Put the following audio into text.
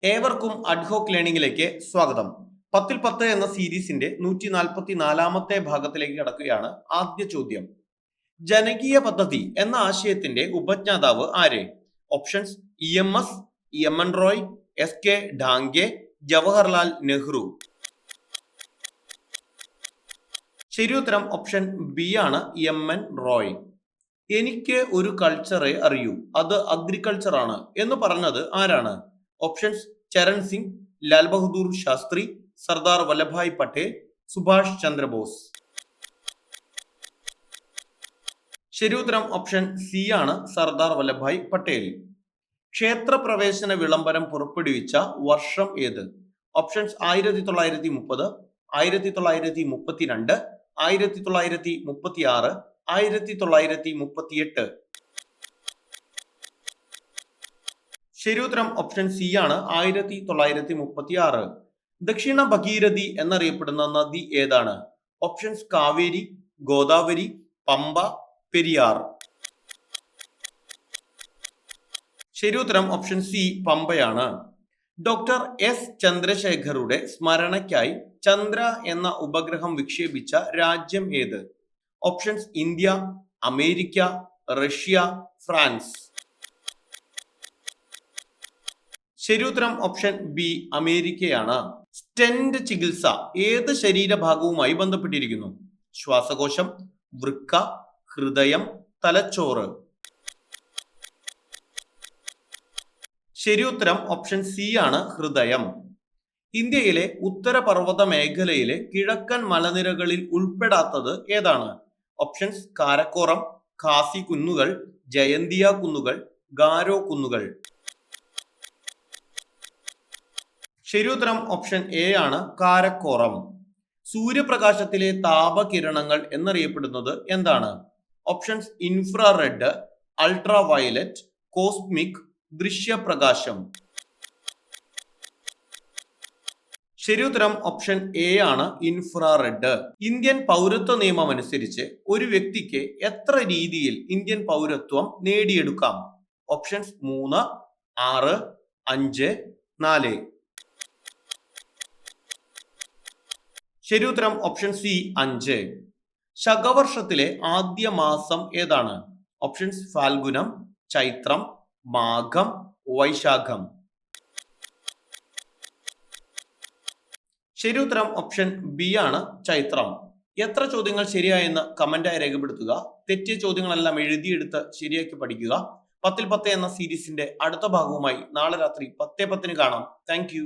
ഏവർക്കും അഡ്ഹോക്ക് ലേണിംഗിലേക്ക് സ്വാഗതം. 10 ൽ 10 എന്ന സീരീസിന്റെ 144ാമത്തെ ഭാഗത്തിലേക്ക് കടക്കുകയാണ്. ആദ്യ ചോദ്യം: ജനകീയ പദ്ധതി എന്ന ആശയത്തിന്റെ ഉപജ്ഞാതാവ് ആര്? Options: EMS, EMN Roy, SK Dange, Jawaharlal Nehru. ശരിയുത്തരം ഓപ്ഷൻ ബി ആണ്, EMN റോയ്. എനിക്ക് ഒരു കൾച്ചറെ അറിയൂ, അത് അഗ്രികൾച്ചർ ആണ് എന്ന് പറഞ്ഞത് ആരാണ്? ഓപ്ഷൻസ്: ചരൺ സിംഗ്, ലാൽ ബഹദൂർ ശാസ്ത്രി, സർദാർ വല്ലഭായ് പട്ടേൽ, സുഭാഷ് ചന്ദ്രബോസ്. ശരിയുത്തരം ഓപ്ഷൻ സി ആണ്, സർദാർ വല്ലഭായ് പട്ടേൽ. ക്ഷേത്രപ്രവേശന വിളംബരം പുറപ്പെടുവിച്ച വർഷം ഏത്? ഓപ്ഷൻസ്: 1930, 1932, 1936, 1938. ശരിയുത്തരം ഓപ്ഷൻ സി ആണ്, 1936. ദക്ഷിണ ഭഗീരഥി എന്നറിയപ്പെടുന്ന നദി ഏതാണ്? ഓപ്ഷൻസ്: കാവേരി, ഗോദാവരി, പമ്പ, പെരിയാർ. ശരിയുത്തരം ഓപ്ഷൻ സി, പമ്പയാണ്. ഡോക്ടർ എസ് ചന്ദ്രശേഖറുടെ സ്മരണയ്ക്കായി ചന്ദ്ര എന്ന ഉപഗ്രഹം വിക്ഷേപിച്ച രാജ്യം ഏത്? Options: India, America, Russia, France. ശരിയുത്തരം ഓപ്ഷൻ ബി, അമേരിക്കയാണ്. സ്റ്റെന്റ് ചികിത്സ ഏത് ശരീരഭാഗവുമായി ബന്ധപ്പെട്ടിരിക്കുന്നു? ശ്വാസകോശം, വൃക്ക, ഹൃദയം, തലച്ചോറ്. ശരിയുത്തരം ഓപ്ഷൻ സി ആണ്, ഹൃദയം. ഇന്ത്യയിലെ ഉത്തരപർവ്വത മേഖലയിലെ കിഴക്കൻ മലനിരകളിൽ ഉൾപ്പെടാത്തത് ഏതാണ്? ഓപ്ഷൻസ്: കാരക്കോറം, ഖാസി കുന്നുകൾ, ജയന്തിയ കുന്നുകൾ, ഗാരോ കുന്നുകൾ. ശരിയുത്തരം ഓപ്ഷൻ എ ആണ്, കാരക്കോറം. സൂര്യപ്രകാശത്തിലെ താപകിരണങ്ങൾ എന്നറിയപ്പെടുന്നത് എന്താണ്? Options: infrared, ultraviolet, cosmic, ദൃശ്യപ്രകാശം. ശരിയുത്തരം ഓപ്ഷൻ എ ആണ്, ഇൻഫ്രാറെഡ്. ഇന്ത്യൻ പൗരത്വ നിയമം അനുസരിച്ച് ഒരു വ്യക്തിക്ക് എത്ര രീതിയിൽ ഇന്ത്യൻ പൗരത്വം നേടിയെടുക്കാം? ഓപ്ഷൻസ്: 3, 6, 5, 4. ശരിയുത്തരം ഓപ്ഷൻ സി, 5. ശകവർഷത്തിലെ ആദ്യ മാസം ഏതാണ്? ഓപ്ഷൻസ്: ഫാൽഗുനം, ചൈത്രം, മാഘം, വൈശാഖം. ശരിയുത്തരം ഓപ്ഷൻ ബി ആണ്, ചൈത്രം. എത്ര ചോദ്യങ്ങൾ ശരിയായെന്ന് കമന്റായി രേഖപ്പെടുത്തുക. തെറ്റിയ ചോദ്യങ്ങളെല്ലാം എഴുതിയെടുത്ത് ശരിയാക്കി പഠിക്കുക. 10 ൽ 10 എന്ന സീരീസിന്റെ അടുത്ത ഭാഗവുമായി നാളെ രാത്രി 10:10 കാണാം. താങ്ക്